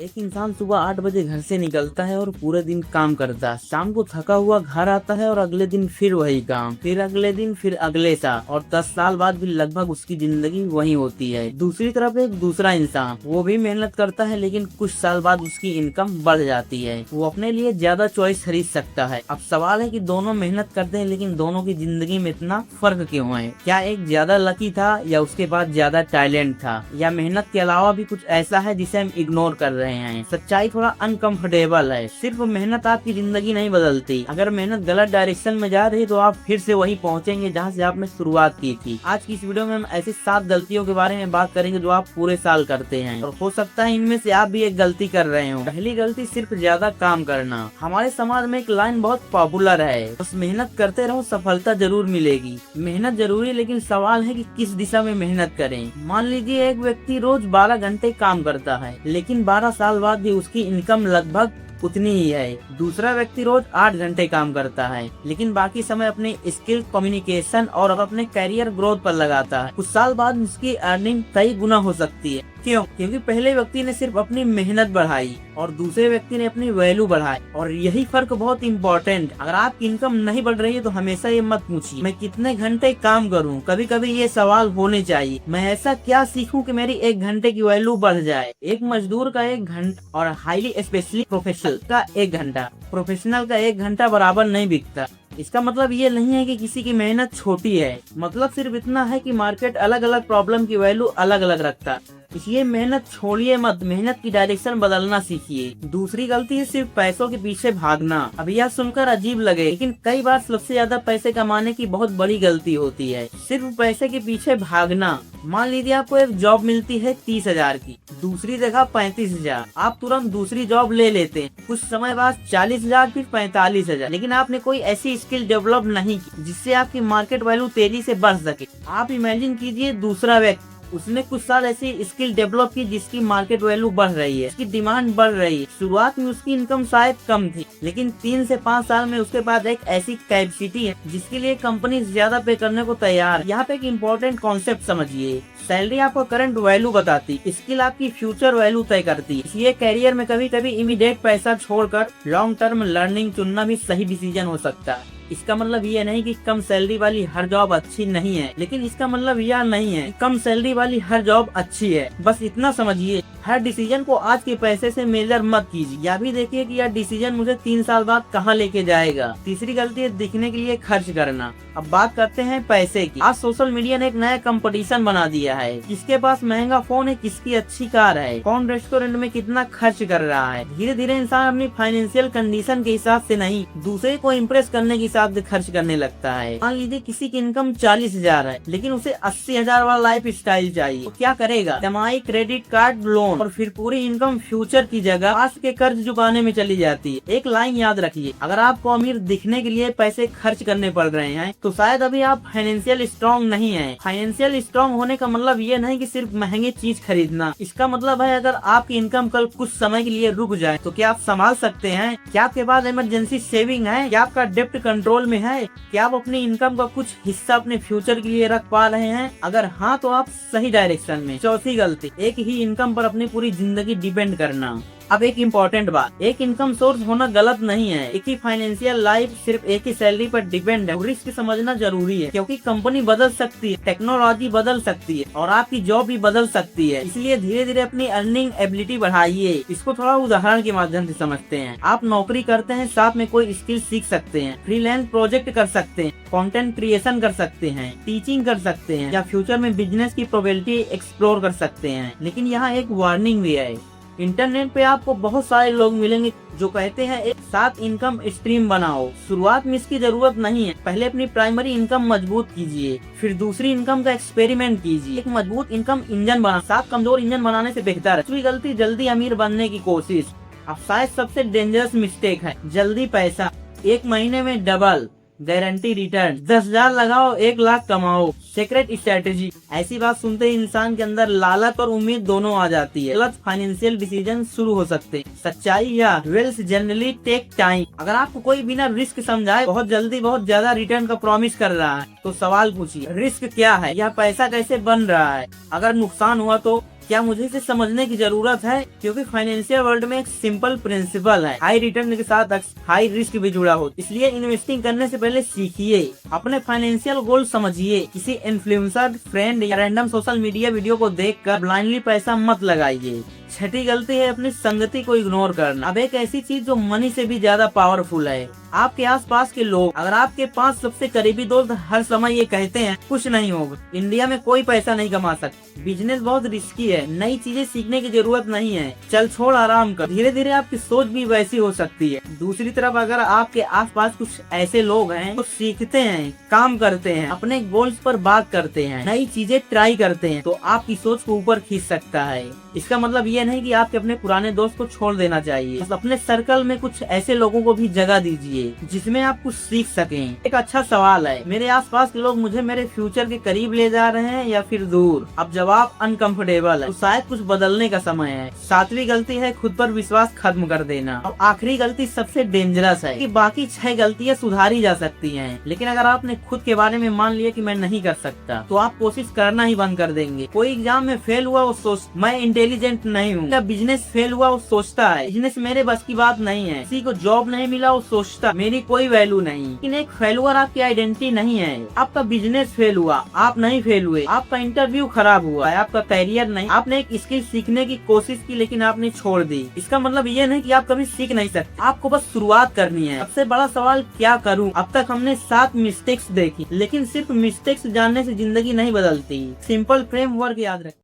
एक इंसान सुबह 8 बजे घर से निकलता है और पूरे दिन काम करता है। शाम को थका हुआ घर आता है और अगले दिन फिर वही काम, फिर अगले दिन, फिर अगले साल, और 10 साल बाद भी लगभग उसकी जिंदगी वही होती है। दूसरी तरफ एक दूसरा इंसान, वो भी मेहनत करता है लेकिन कुछ साल बाद उसकी इनकम बढ़ जाती है। वो अपने लिए ज्यादा चॉइस खरीद सकता है। अब सवाल है कि दोनों मेहनत करते हैं लेकिन दोनों की जिंदगी में इतना फर्क क्यों है? क्या एक ज्यादा लकी था, या उसके पास ज्यादा टैलेंट था, या मेहनत के अलावा भी कुछ ऐसा है जिसे हम इग्नोर कर रहे हैं? सच्चाई थोड़ा अनकंफर्टेबल है। सिर्फ मेहनत आपकी जिंदगी नहीं बदलती। अगर मेहनत गलत डायरेक्शन में जा रही है तो आप फिर से वही पहुंचेंगे जहां से आपने शुरुआत की थी। आज की इस वीडियो में हम ऐसी 7 गलतियों के बारे में बात करेंगे जो आप पूरे साल करते हैं, और हो सकता है इनमें से आप भी एक गलती कर रहे हो। पहली गलती, सिर्फ ज्यादा काम करना। हमारे समाज में एक लाइन बहुत पॉपुलर है, बस मेहनत करते रहो, सफलता जरूर मिलेगी। मेहनत जरूरी है लेकिन सवाल है कि किस दिशा में मेहनत करें। मान लीजिए एक व्यक्ति रोज 12 घंटे काम करता है लेकिन 12 साल बाद भी उसकी इनकम लगभग उतनी ही है। दूसरा व्यक्ति रोज 8 घंटे काम करता है लेकिन बाकी समय अपने स्किल, कम्युनिकेशन और अपने करियर ग्रोथ पर लगाता है। कुछ साल बाद उसकी अर्निंग कई गुना हो सकती है। क्यों? क्योंकि पहले व्यक्ति ने सिर्फ अपनी मेहनत बढ़ाई और दूसरे व्यक्ति ने अपनी वैल्यू बढ़ाई। और यही फर्क बहुत इम्पोर्टेंट। अगर आपकी इनकम नहीं बढ़ रही है तो हमेशा ये मत पूछिए मैं कितने घंटे काम करूं। कभी कभी ये सवाल होने चाहिए, मैं ऐसा क्या सीखूं कि मेरी 1 घंटे की वैल्यू बढ़ जाए। एक मजदूर का 1 घंटा और हाईली स्पेशली प्रोफेशनल का 1 घंटा, प्रोफेशनल का 1 घंटा बराबर नहीं बिकता। इसका मतलब ये नहीं है कि किसी की मेहनत छोटी है, मतलब सिर्फ इतना है कि मार्केट अलग अलग प्रॉब्लम की वैल्यू अलग अलग रखता। इसलिए मेहनत छोड़िए मत, मेहनत की डायरेक्शन बदलना सीखिए। दूसरी गलती है सिर्फ पैसों के पीछे भागना। अब यह सुनकर अजीब लगे लेकिन कई बार सबसे ज्यादा पैसे कमाने की बहुत बड़ी गलती होती है सिर्फ पैसे के पीछे भागना। मान लीजिए आपको एक जॉब मिलती है 30,000 की, दूसरी जगह 35,000। आप तुरंत दूसरी जॉब ले लेते हैं। कुछ समय बाद 40,000, फिर 45,000, लेकिन आपने कोई ऐसी स्किल डेवलप नहीं की जिससे आपकी मार्केट वैल्यू तेजी से बढ़ सके। आप इमेजिन कीजिए दूसरा व्यक्ति, उसने कुछ साल ऐसी स्किल डेवलप की जिसकी मार्केट वैल्यू बढ़ रही है, उसकी डिमांड बढ़ रही है। शुरुआत में उसकी इनकम शायद कम थी लेकिन 3 से 5 साल में उसके पास एक ऐसी कैपेसिटी है जिसके लिए कंपनी ज्यादा पे करने को तैयार है। यहाँ पे एक इम्पोर्टेंट कॉन्सेप्ट समझिए, सैलरी आपको करंट वैल्यू बताती, स्किल आपकी फ्यूचर वैल्यू तय करती है। इसलिए करियर में कभी कभी इमीडिएट पैसा छोड़कर लॉन्ग टर्म लर्निंग चुनना भी सही डिसीजन हो सकता है। इसका मतलब ये नहीं कि कम सैलरी वाली हर जॉब अच्छी नहीं है, लेकिन इसका मतलब यह नहीं है कम सैलरी वाली हर जॉब अच्छी है। बस इतना समझिए, हर डिसीजन को आज के पैसे से मेजर मत कीजिए। या भी देखिए कि यह डिसीजन मुझे 3 साल बाद कहाँ लेके जाएगा। तीसरी गलती है दिखने के लिए खर्च करना। अब बात करते हैं पैसे की। आज सोशल मीडिया ने एक नया कंपटीशन बना दिया है, किसके पास महंगा फोन है, किसकी अच्छी कार है, कौन रेस्टोरेंट में कितना खर्च कर रहा है। धीरे धीरे इंसान अपनी फाइनेंशियल कंडीशन के हिसाब से नहीं, दूसरे को इम्प्रेस करने के हिसाब से खर्च करने लगता है। मान लीजिए किसी की इनकम 40,000 है लेकिन उसे 80,000 वाला लाइफ स्टाइल चाहिए, तो क्या करेगा? EMI, क्रेडिट कार्ड, लोन, और फिर पूरी इनकम फ्यूचर की जगह आज के कर्ज चुकाने में चली जाती है। एक लाइन याद रखिए, अगर आपको अमीर दिखने के लिए पैसे खर्च करने पड़ रहे हैं तो शायद अभी आप फाइनेंशियल स्ट्रॉन्ग नहीं हैं। फाइनेंशियल स्ट्रॉन्ग होने का मतलब ये नहीं कि सिर्फ महंगी चीज खरीदना। इसका मतलब है अगर आपकी इनकम कल कुछ समय के लिए रुक जाए तो क्या आप संभाल सकते हैं? क्या आपके पास इमरजेंसी सेविंग है? क्या आपका डेप्ट कंट्रोल में है? क्या आप अपनी इनकम का कुछ हिस्सा अपने फ्यूचर के लिए रख पा रहे हैं? अगर हाँ तो आप सही डायरेक्शन में। चौथी गलती, एक ही इनकम पर अपनी पूरी जिंदगी डिपेंड करना। अब एक इम्पोर्टेंट बात, एक इनकम सोर्स होना गलत नहीं है। एक ही फाइनेंशियल लाइफ सिर्फ एक ही सैलरी पर डिपेंड है। रिस्क समझना जरूरी है क्योंकि कंपनी बदल सकती है, टेक्नोलॉजी बदल सकती है और आपकी जॉब भी बदल सकती है। इसलिए धीरे धीरे अपनी अर्निंग एबिलिटी बढ़ाइए। इसको थोड़ा उदाहरण के माध्यम से समझते हैं। आप नौकरी करते हैं, साथ में कोई स्किल सीख सकते हैं, फ्रीलांस प्रोजेक्ट कर सकते हैं, कंटेंट क्रिएशन कर सकते हैं, टीचिंग कर सकते हैं, या फ्यूचर में बिजनेस की प्रोबेबिलिटी एक्सप्लोर कर सकते हैं। लेकिन यहाँ एक वार्निंग भी है, इंटरनेट पे आपको बहुत सारे लोग मिलेंगे जो कहते हैं एक साथ इनकम स्ट्रीम बनाओ। शुरुआत में इसकी जरूरत नहीं है। पहले अपनी प्राइमरी इनकम मजबूत कीजिए, फिर दूसरी इनकम का एक्सपेरिमेंट कीजिए। एक मजबूत इनकम इंजन बना, 7 कमजोर इंजन बनाने से बेहतर है। दूसरी गलती, जल्दी अमीर बनने की कोशिश। अब शायद सबसे डेंजरस मिस्टेक है जल्दी पैसा। 1 महीने में डबल, गारंटी रिटर्न, 10,000 लगाओ 1 लाख कमाओ, सीक्रेट स्ट्रेटेजी। ऐसी बात सुनते ही इंसान के अंदर लालच और उम्मीद दोनों आ जाती है। गलत फाइनेंशियल डिसीजन शुरू हो सकते हैं। सच्चाई या वेल्थ जनरली टेक टाइम। अगर आपको कोई बिना रिस्क समझाए बहुत जल्दी बहुत ज्यादा रिटर्न का प्रॉमिस कर रहा है तो सवाल पूछिए, रिस्क क्या है? यह पैसा कैसे बन रहा है? अगर नुकसान हुआ तो क्या मुझे इसे समझने की जरूरत है? क्योंकि फाइनेंशियल वर्ल्ड में एक सिंपल प्रिंसिपल है, हाई रिटर्न के साथ हाई रिस्क भी जुड़ा हो। इसलिए इन्वेस्टिंग करने से पहले सीखिए, अपने फाइनेंशियल गोल समझिए। किसी इन्फ्लुएंसर, फ्रेंड या रैंडम सोशल मीडिया वीडियो को देखकर ब्लाइंडली पैसा मत लगाइए। छठी गलती है अपनी संगति को इग्नोर करना। अब एक ऐसी चीज जो मनी से भी ज्यादा पावरफुल है, आपके आसपास के लोग। अगर आपके 5 सबसे करीबी दोस्त हर समय ये कहते हैं कुछ नहीं होगा, इंडिया में कोई पैसा नहीं कमा सकता, बिजनेस बहुत रिस्की है, नई चीजें सीखने की जरूरत नहीं है, चल छोड़ आराम कर, धीरे धीरे आपकी सोच भी वैसी हो सकती है। दूसरी तरफ अगर आपके आसपास कुछ ऐसे लोग हैं जो सीखते हैं, काम करते हैं, अपने गोल्स पर बात करते हैं, नई चीजें ट्राई करते हैं, तो आपकी सोच को ऊपर खींच सकता है। इसका मतलब ये नहीं कि आपके अपने पुराने दोस्त को छोड़ देना चाहिए, बस अपने सर्कल में कुछ ऐसे लोगों को भी जगह दीजिए जिसमें आप कुछ सीख सकें। एक अच्छा सवाल है, मेरे आसपास के लोग मुझे मेरे फ्यूचर के करीब ले जा रहे हैं या फिर दूर? अब जवाब अनकंफर्टेबल है, तो शायद कुछ बदलने का समय है। 7वीं गलती है खुद पर विश्वास खत्म कर देना। और आखिरी गलती सबसे डेंजरस है कि बाकी 6 गलतियां सुधारी जा सकती हैं, लेकिन अगर आपने खुद के बारे में मान लिया कि मैं नहीं कर सकता, तो आप कोशिश करना ही बंद कर देंगे। कोई एग्जाम में फेल हुआ वो सोच मैं इंटेलिजेंट नहीं हूँ, बिजनेस फेल हुआ वो सोचता है बिजनेस मेरे बस की बात नहीं है, किसी को जॉब नहीं मिला वो सोचता मेरी कोई वैल्यू नहीं। लेकिन एक फेलुअर आपकी आइडेंटिटी नहीं है। आपका बिजनेस फेल हुआ, आप नहीं फेल हुए, आपका इंटरव्यू खराब हुआ है, आपका करियर नहीं, आपने एक स्किल सीखने की कोशिश की लेकिन आपने छोड़ दी। इसका मतलब ये नहीं कि आप कभी सीख नहीं सकते, आपको बस शुरुआत करनी है। सबसे बड़ा सवाल क्या करूं? अब तक हमने 7 मिस्टेक्स देखी, लेकिन सिर्फ मिस्टेक्स जानने से जिंदगी नहीं बदलती। सिंपल फ्रेमवर्क याद रखें।